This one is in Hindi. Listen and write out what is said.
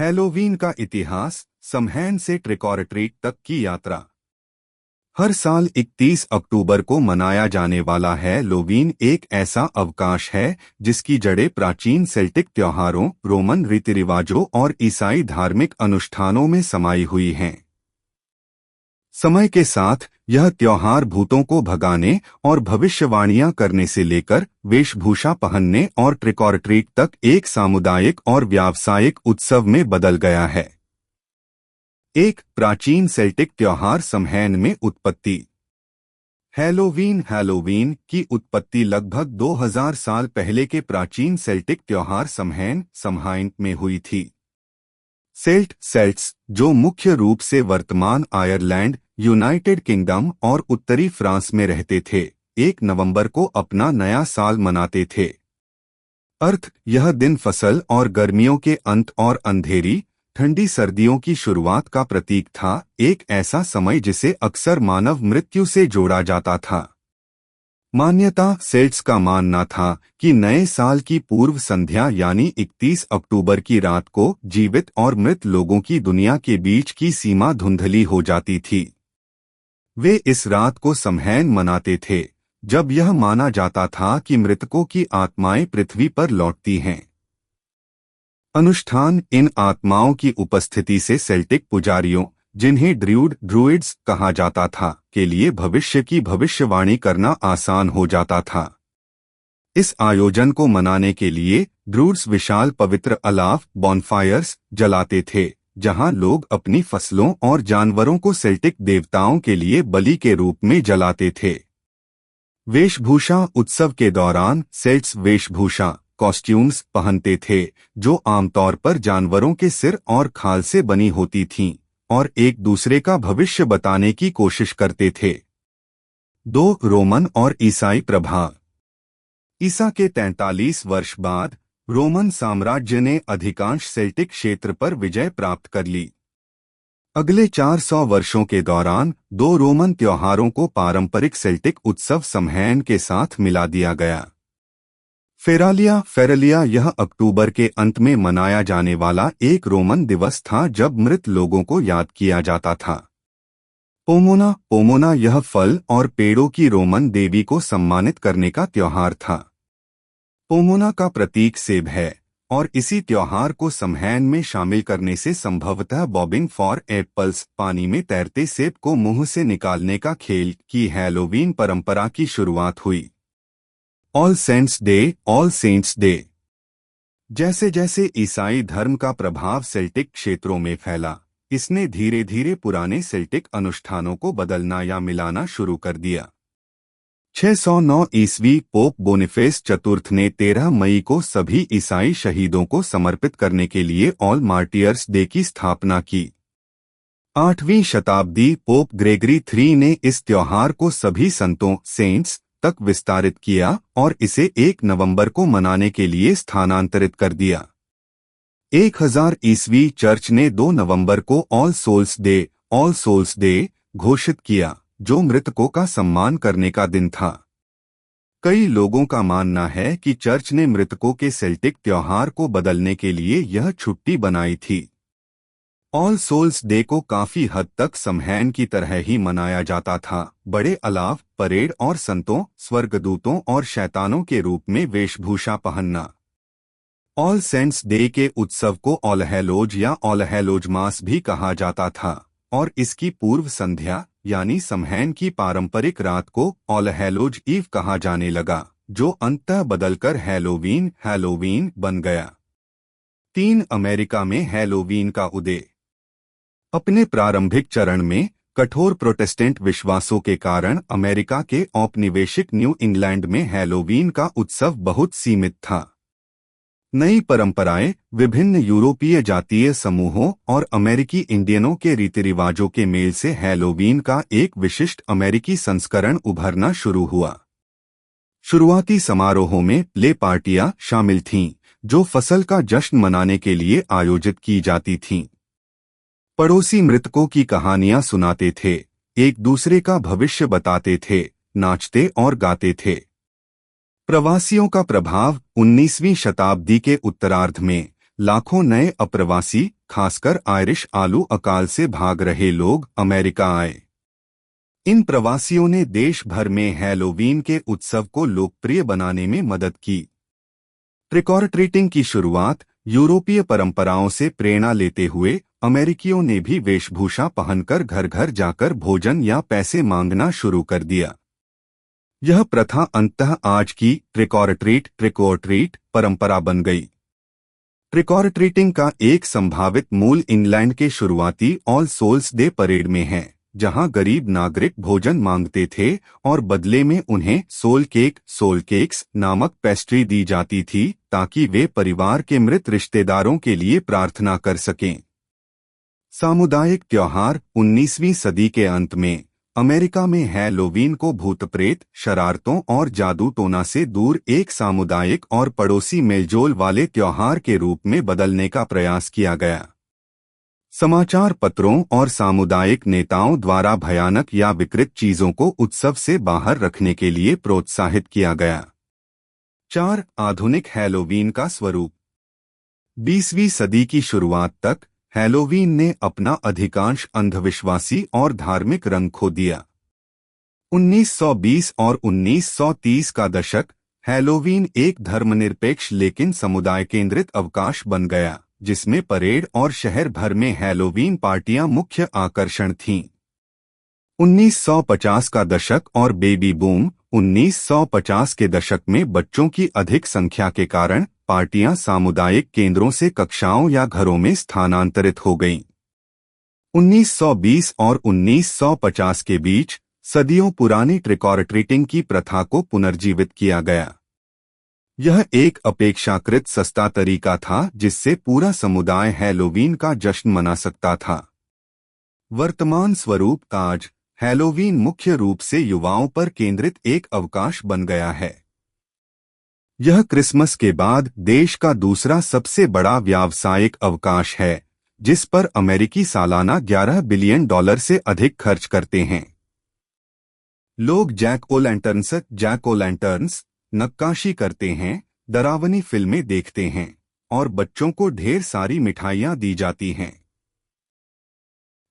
हैलोवीन का इतिहास, समहैन से ट्रिक और ट्रीट तक की यात्रा। हर साल 31 अक्टूबर को मनाया जाने वाला हैलोवीन एक ऐसा अवकाश है जिसकी जड़ें प्राचीन सेल्टिक त्योहारों, रोमन रीति रिवाजों और ईसाई धार्मिक अनुष्ठानों में समाई हुई हैं। समय के साथ यह त्योहार भूतों को भगाने और भविष्यवाणियां करने से लेकर वेशभूषा पहनने और ट्रिक और ट्रीट तक एक सामुदायिक और व्यावसायिक उत्सव में बदल गया है। एक प्राचीन सेल्टिक त्योहार समहैन में उत्पत्ति। हैलोवीन की उत्पत्ति लगभग 2000 साल पहले के प्राचीन सेल्टिक त्योहार समहाइन में हुई थी। सेल्ट्स, जो मुख्य रूप से वर्तमान आयरलैंड, यूनाइटेड किंगडम और उत्तरी फ्रांस में रहते थे, 1 नवंबर को अपना नया साल मनाते थे। यह दिन फसल और गर्मियों के अंत और अंधेरी, ठंडी सर्दियों की शुरुआत का प्रतीक था, एक ऐसा समय जिसे अक्सर मानव मृत्यु से जोड़ा जाता था। मान्यता सेल्ट्स का मानना था कि नए साल की पूर्व संध्या यानी 31 अक्टूबर की रात को जीवित और मृत लोगों की दुनिया के बीच की सीमा धुंधली हो जाती थी। वे इस रात को समहैन मनाते थे, जब यह माना जाता था कि मृतकों की आत्माएं पृथ्वी पर लौटती हैं। अनुष्ठान इन आत्माओं की उपस्थिति से सेल्टिक पुजारियों, जिन्हें ड्रूइड्स कहा जाता था, के लिए भविष्य की भविष्यवाणी करना आसान हो जाता था। इस आयोजन को मनाने के लिए ड्रूइड्स विशाल पवित्र अलाव बॉनफायर्स जलाते थे, जहां लोग अपनी फसलों और जानवरों को सेल्टिक देवताओं के लिए बलि के रूप में जलाते थे। वेशभूषा उत्सव के दौरान सेल्ट्स वेशभूषा कॉस्ट्यूम्स पहनते थे, जो आमतौर पर जानवरों के सिर और खाल से बनी होती थीं, और एक दूसरे का भविष्य बताने की कोशिश करते थे। 2 रोमन और ईसाई प्रभाव। ईसा के 43 वर्ष बाद रोमन साम्राज्य ने अधिकांश सेल्टिक क्षेत्र पर विजय प्राप्त कर ली। अगले 400 वर्षों के दौरान 2 रोमन त्योहारों को पारंपरिक सेल्टिक उत्सव समहैन के साथ मिला दिया गया। फेरालिया यह अक्टूबर के अंत में मनाया जाने वाला एक रोमन दिवस था जब मृत लोगों को याद किया जाता था। पोमोना यह फल और पेड़ों की रोमन देवी को सम्मानित करने का त्योहार था। पोमोना का प्रतीक सेब है, और इसी त्योहार को समहैन में शामिल करने से संभवतः बॉबिंग फॉर एप्पल्स, पानी में तैरते सेब को मुंह से निकालने का खेल की हैलोवीन परंपरा की शुरुआत हुई। All saints day. जैसे जैसे ईसाई धर्म का प्रभाव सेल्टिक क्षेत्रों में फैला, इसने धीरे धीरे पुराने सेल्टिक अनुष्ठानों को बदलना या मिलाना शुरू कर दिया। 609 ईस्वी पोप बोनिफेस चतुर्थ ने 13 मई को सभी ईसाई शहीदों को समर्पित करने के लिए ऑल मार्टियर्स डे की स्थापना की। 8वीं शताब्दी पोप ग्रेगरी III ने इस त्योहार को सभी संतों सेंट्स तक विस्तारित किया और इसे 1 नवंबर को मनाने के लिए स्थानांतरित कर दिया। 1000 ईस्वी चर्च ने 2 नवंबर को ऑल सोल्स डे घोषित किया, जो मृतकों का सम्मान करने का दिन था। कई लोगों का मानना है कि चर्च ने मृतकों के सेल्टिक त्योहार को बदलने के लिए यह छुट्टी बनाई थी। ऑल सोल्स डे को काफी हद तक समहैन की तरह ही मनाया जाता था। बड़े अलाव, परेड और संतों, स्वर्गदूतों और शैतानों के रूप में वेशभूषा पहनना। ऑल सेंट्स डे के उत्सव को ऑल हैलोज या ऑल हैलोज मास भी कहा जाता था, और इसकी पूर्व संध्या यानी समहैन की पारंपरिक रात को ऑल हैलोज ईव कहा जाने लगा, जो अंततः बदलकर हैलोवीन बन गया। 3 अमेरिका में हैलोवीन का उदय। अपने प्रारंभिक चरण में कठोर प्रोटेस्टेंट विश्वासों के कारण अमेरिका के औपनिवेशिक न्यू इंग्लैंड में हैलोवीन का उत्सव बहुत सीमित था। नई परंपराएं, विभिन्न यूरोपीय जातीय समूहों और अमेरिकी इंडियनों के रीति रिवाजों के मेल से हैलोवीन का एक विशिष्ट अमेरिकी संस्करण उभरना शुरू हुआ। शुरुआती समारोहों में प्ले पार्टियां शामिल थीं, जो फसल का जश्न मनाने के लिए आयोजित की जाती थीं। पड़ोसी मृतकों की कहानियां सुनाते थे, एक दूसरे का भविष्य बताते थे, नाचते और गाते थे। प्रवासियों का प्रभाव 19वीं शताब्दी के उत्तरार्ध में लाखों नए अप्रवासी, खासकर आयरिश आलू अकाल से भाग रहे लोग अमेरिका आए। इन प्रवासियों ने देश भर में हैलोवीन के उत्सव को लोकप्रिय बनाने में मदद की। ट्रिक और ट्रीटिंग की शुरुआत यूरोपीय परंपराओं से प्रेरणा लेते हुए अमेरिकियों ने भी वेशभूषा पहनकर घर घर जाकर भोजन या पैसे मांगना शुरू कर दिया। यह प्रथा अंततः आज की ट्रिक और ट्रीट परंपरा बन गई। ट्रिक और ट्रीटिंग का एक संभावित मूल इंग्लैंड के शुरुआती ऑल सोल्स डे परेड में है, जहां गरीब नागरिक भोजन मांगते थे और बदले में उन्हें सोल केक्स नामक पेस्ट्री दी जाती थी ताकि वे परिवार के मृत रिश्तेदारों के लिए प्रार्थना कर सकें। सामुदायिक त्योहार 19वीं सदी के अंत में अमेरिका में हैलोवीन को भूत-प्रेत, शरारतों और जादू टोना से दूर एक सामुदायिक और पड़ोसी मेलजोल वाले त्योहार के रूप में बदलने का प्रयास किया गया। समाचार पत्रों और सामुदायिक नेताओं द्वारा भयानक या विकृत चीजों को उत्सव से बाहर रखने के लिए प्रोत्साहित किया गया। 4. आधुनिक हैलोवीन का स्वरूप। 20वीं सदी की शुरुआत तक हैलोवीन ने अपना अधिकांश अंधविश्वासी और धार्मिक रंग खो दिया। 1920 और 1930 का दशक हैलोवीन एक धर्मनिरपेक्ष लेकिन समुदाय केंद्रित अवकाश बन गया, जिसमें परेड और शहर भर में हैलोवीन पार्टियां मुख्य आकर्षण थीं। 1950 का दशक और बेबी बूम 1950 के दशक में बच्चों की अधिक संख्या के कारण पार्टियां सामुदायिक केंद्रों से कक्षाओं या घरों में स्थानांतरित हो गईं। 1920 और 1950 के बीच सदियों पुरानी ट्रिक और ट्रीटिंग की प्रथा को पुनर्जीवित किया गया। यह एक अपेक्षाकृत सस्ता तरीका था जिससे पूरा समुदाय हैलोवीन का जश्न मना सकता था। वर्तमान स्वरूप आज हैलोवीन मुख्य रूप से युवाओं पर केंद्रित एक अवकाश बन गया है। यह क्रिसमस के बाद देश का दूसरा सबसे बड़ा व्यावसायिक अवकाश है, जिस पर अमेरिकी सालाना $11 बिलियन से अधिक खर्च करते हैं। लोग जैक ओ लैंटर्न्स नक्काशी करते हैं, डरावनी फिल्में देखते हैं और बच्चों को ढेर सारी मिठाइयां दी जाती हैं।